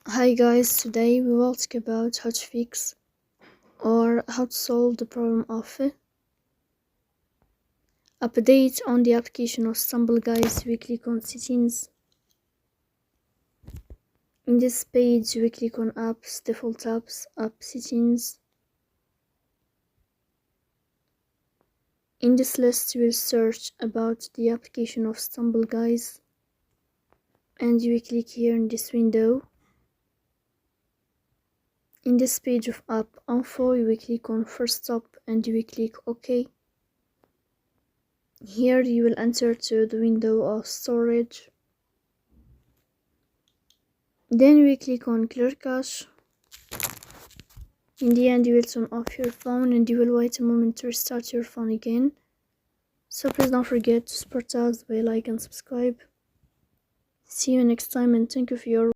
Hi guys, today we will talk about how to fix or how to solve the problem of update on the application of Stumble Guys. We click on settings. In this page we click on apps, default apps, app settings. In this list we'll search about the application of Stumble Guys and we click here in this window. In this page of app info we click on first stop and we click OK. Here you will enter to the window of storage. Then we click on clear cache. In the end you will turn off your phone and you will wait a moment to restart your phone again. So please don't forget to support us by like and subscribe. See you next time and thank you for your